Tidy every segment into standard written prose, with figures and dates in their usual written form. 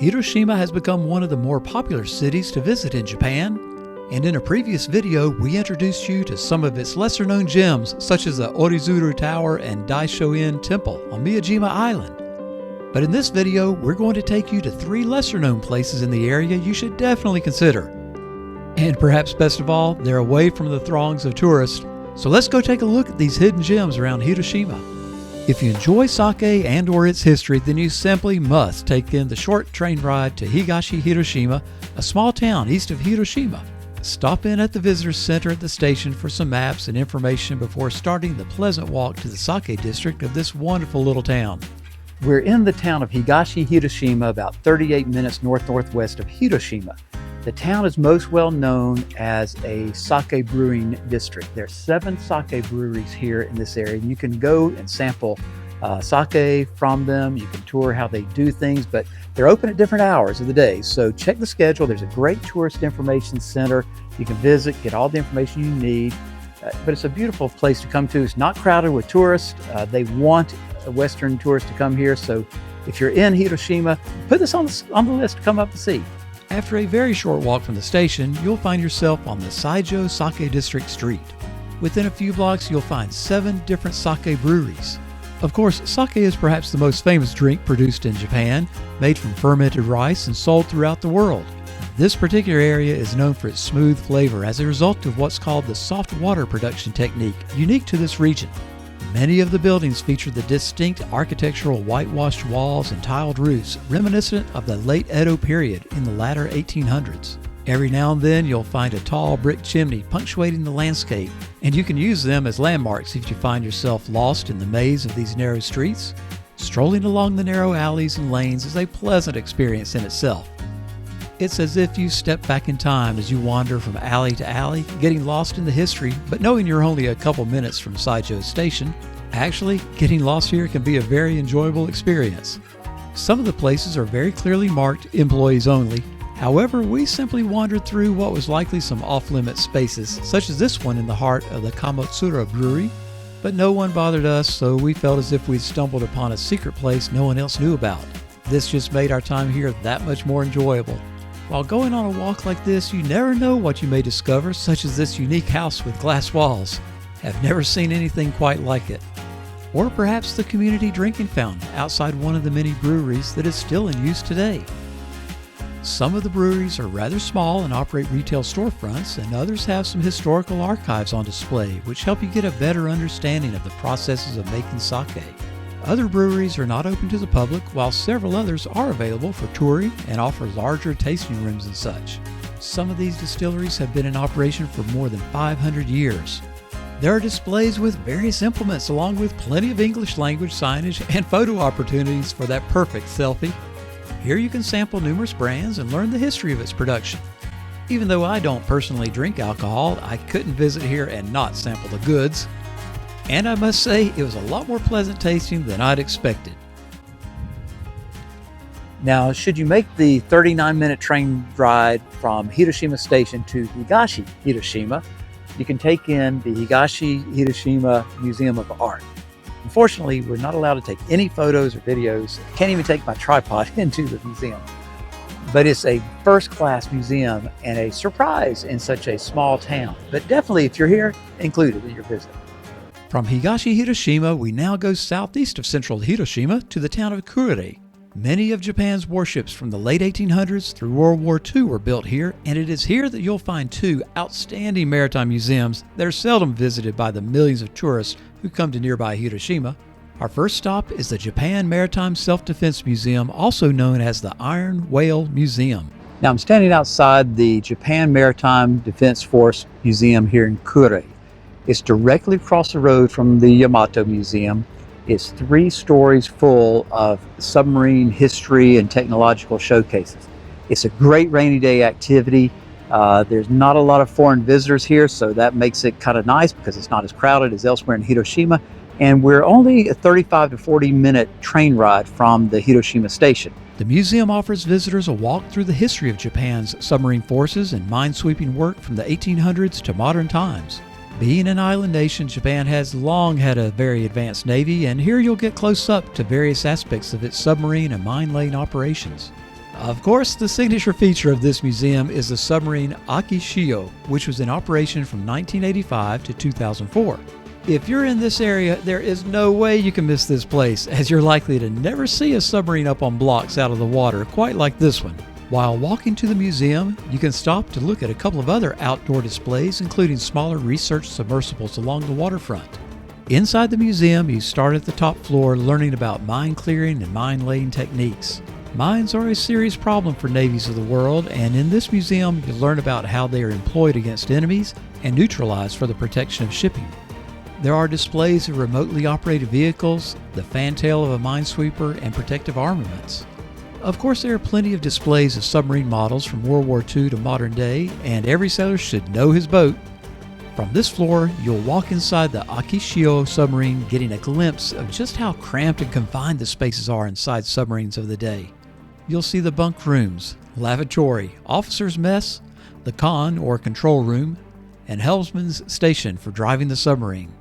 Hiroshima has become one of the more popular cities to visit in Japan, and in a previous video we introduced you to some of its lesser-known gems such as the Orizuru Tower and Daishoin Temple on Miyajima Island. But in this video we're going to take you to 3 lesser-known places in the area you should definitely consider. And perhaps best of all, they're away from the throngs of tourists, so let's go take a look at these hidden gems around Hiroshima. If you enjoy sake and or its history, then you simply must take in the short train ride to Higashihiroshima, a small town east of Hiroshima. Stop in at the visitor center at the station for some maps and information before starting the pleasant walk to the Sake district of this wonderful little town. We're in the town of Higashihiroshima, about 38 minutes north-northwest of Hiroshima. The town is most well known as a sake brewing district. There are 7 sake breweries here in this area. You can go and sample sake from them. You can tour how they do things, but they're open at different hours of the day. So check the schedule. There's a great tourist information center. You can visit, get all the information you need. But it's a beautiful place to come to. It's not crowded with tourists. They want Western tourists to come here. So if you're in Hiroshima, put this on the list to come up and see. After a very short walk from the station, you'll find yourself on the Saijo Sake District Street. Within a few blocks, you'll find 7 different sake breweries. Of course, sake is perhaps the most famous drink produced in Japan, made from fermented rice and sold throughout the world. This particular area is known for its smooth flavor as a result of what's called the soft water production technique, unique to this region. Many of the buildings feature the distinct architectural whitewashed walls and tiled roofs reminiscent of the late Edo period in the latter 1800s. Every now and then you'll find a tall brick chimney punctuating the landscape, and you can use them as landmarks if you find yourself lost in the maze of these narrow streets. Strolling along the narrow alleys and lanes is a pleasant experience in itself. It's as if you step back in time as you wander from alley to alley, getting lost in the history, but knowing you're only a couple minutes from Saijo Station. Actually, getting lost here can be a very enjoyable experience. Some of the places are very clearly marked employees only. However, we simply wandered through what was likely some off-limit spaces, such as this one in the heart of the Kamotsura Brewery, but no one bothered us, so we felt as if we'd stumbled upon a secret place no one else knew about. This just made our time here that much more enjoyable. While going on a walk like this, you never know what you may discover, such as this unique house with glass walls. Have never seen anything quite like it. Or perhaps the community drinking fountain outside one of the many breweries that is still in use today. Some of the breweries are rather small and operate retail storefronts, and others have some historical archives on display, which help you get a better understanding of the processes of making sake. Other breweries are not open to the public, while several others are available for touring and offer larger tasting rooms and such. Some of these distilleries have been in operation for more than 500 years. There are displays with various implements along with plenty of English language signage and photo opportunities for that perfect selfie. Here you can sample numerous brands and learn the history of its production. Even though I don't personally drink alcohol, I couldn't visit here and not sample the goods. And I must say, it was a lot more pleasant tasting than I'd expected. Now, should you make the 39-minute train ride from Hiroshima Station to Higashihiroshima, you can take in the Higashihiroshima Museum of Art. Unfortunately, we're not allowed to take any photos or videos. I can't even take my tripod into the museum. But it's a first-class museum and a surprise in such a small town. But definitely, if you're here, included in your visit. From Higashihiroshima, we now go southeast of central Hiroshima to the town of Kure. Many of Japan's warships from the late 1800s through World War II were built here, and it is here that you'll find 2 outstanding maritime museums that are seldom visited by the millions of tourists who come to nearby Hiroshima. Our first stop is the Japan Maritime Self-Defense Museum, also known as the Iron Whale Museum. Now I'm standing outside the Japan Maritime Defense Force Museum here in Kure. It's directly across the road from the Yamato Museum. It's 3 stories full of submarine history and technological showcases. It's a great rainy day activity. There's not a lot of foreign visitors here, so that makes it kind of nice because it's not as crowded as elsewhere in Hiroshima. And we're only a 35 to 40 minute train ride from the Hiroshima station. The museum offers visitors a walk through the history of Japan's submarine forces and mine-sweeping work from the 1800s to modern times. Being an island nation, Japan has long had a very advanced navy, and here you'll get close up to various aspects of its submarine and mine-laying operations. Of course, the signature feature of this museum is the submarine Akishio, which was in operation from 1985 to 2004. If you're in this area, there is no way you can miss this place, as you're likely to never see a submarine up on blocks out of the water quite like this one. While walking to the museum, you can stop to look at a couple of other outdoor displays, including smaller research submersibles along the waterfront. Inside the museum, you start at the top floor learning about mine clearing and mine laying techniques. Mines are a serious problem for navies of the world, and in this museum you learn about how they are employed against enemies and neutralized for the protection of shipping. There are displays of remotely operated vehicles, the fantail of a minesweeper, and protective armaments. Of course, there are plenty of displays of submarine models from World War II to modern day, and every sailor should know his boat. From this floor, you'll walk inside the Akishio submarine, getting a glimpse of just how cramped and confined the spaces are inside submarines of the day. You'll see the bunk rooms, lavatory, officer's mess, the con or control room, and helmsman's station for driving the submarine.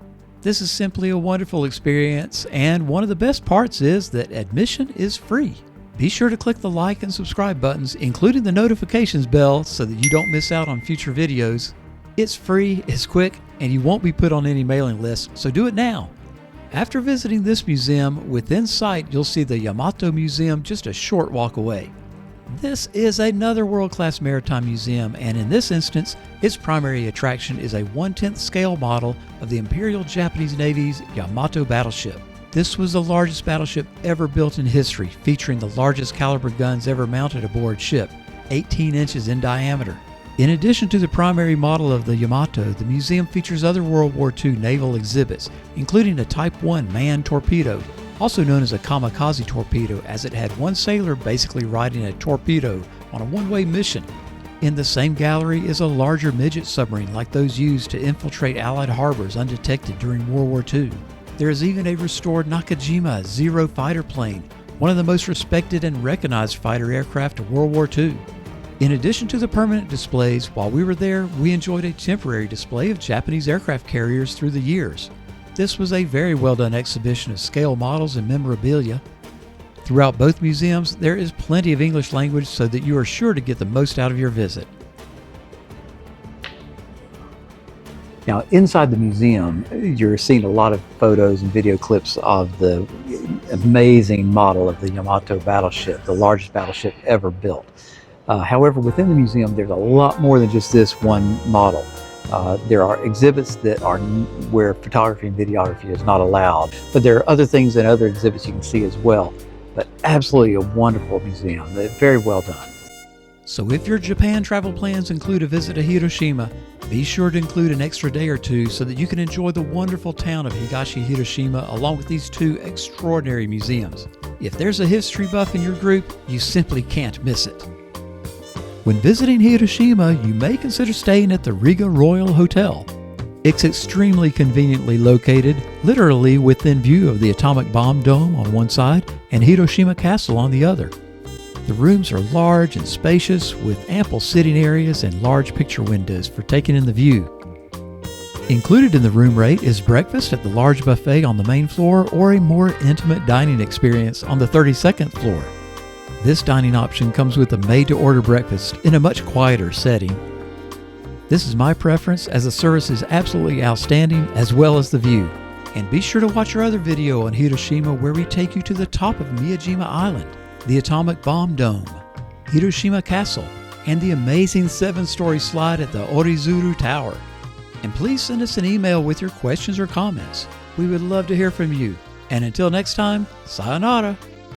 This is simply a wonderful experience, and one of the best parts is that admission is free. Be sure to click the like and subscribe buttons, including the notifications bell, so that you don't miss out on future videos. It's free, it's quick, and you won't be put on any mailing list, so do it now. After visiting this museum, within sight you'll see the Yamato Museum just a short walk away. This is another world-class maritime museum, and in this instance, its primary attraction is a 1/10 scale model of the Imperial Japanese Navy's Yamato battleship. This was the largest battleship ever built in history, featuring the largest caliber guns ever mounted aboard ship, 18 inches in diameter. In addition to the primary model of the Yamato, the museum features other World War II naval exhibits, including a Type 1 manned torpedo, also known as a kamikaze torpedo, as it had one sailor basically riding a torpedo on a one-way mission. In the same gallery is a larger midget submarine like those used to infiltrate Allied harbors undetected during World War II. There is even a restored Nakajima Zero fighter plane, one of the most respected and recognized fighter aircraft of World War II. In addition to the permanent displays, while we were there, we enjoyed a temporary display of Japanese aircraft carriers through the years. This was a very well done exhibition of scale models and memorabilia. Throughout both museums, there is plenty of English language so that you are sure to get the most out of your visit. Now, inside the museum, you're seeing a lot of photos and video clips of the amazing model of the Yamato battleship, the largest battleship ever built. However, within the museum, there's a lot more than just this one model. There are exhibits that are where photography and videography is not allowed, but there are other things and other exhibits you can see as well. But absolutely a wonderful museum. They're very well done. So if your Japan travel plans include a visit to Hiroshima, be sure to include an extra day or two so that you can enjoy the wonderful town of Higashihiroshima along with these two extraordinary museums. If there's a history buff in your group, you simply can't miss it. When visiting Hiroshima, you may consider staying at the Ria Royal Hotel. It's extremely conveniently located, literally within view of the atomic bomb dome on one side and Hiroshima Castle on the other. The rooms are large and spacious with ample sitting areas and large picture windows for taking in the view. Included in the room rate is breakfast at the large buffet on the main floor or a more intimate dining experience on the 32nd floor. This dining option comes with a made-to-order breakfast in a much quieter setting. This is my preference as the service is absolutely outstanding as well as the view. And be sure to watch our other video on Hiroshima where we take you to the top of Miyajima Island, the atomic bomb dome, Hiroshima Castle, and the amazing 7-story slide at the Orizuru Tower. And please send us an email with your questions or comments. We would love to hear from you. And until next time, sayonara.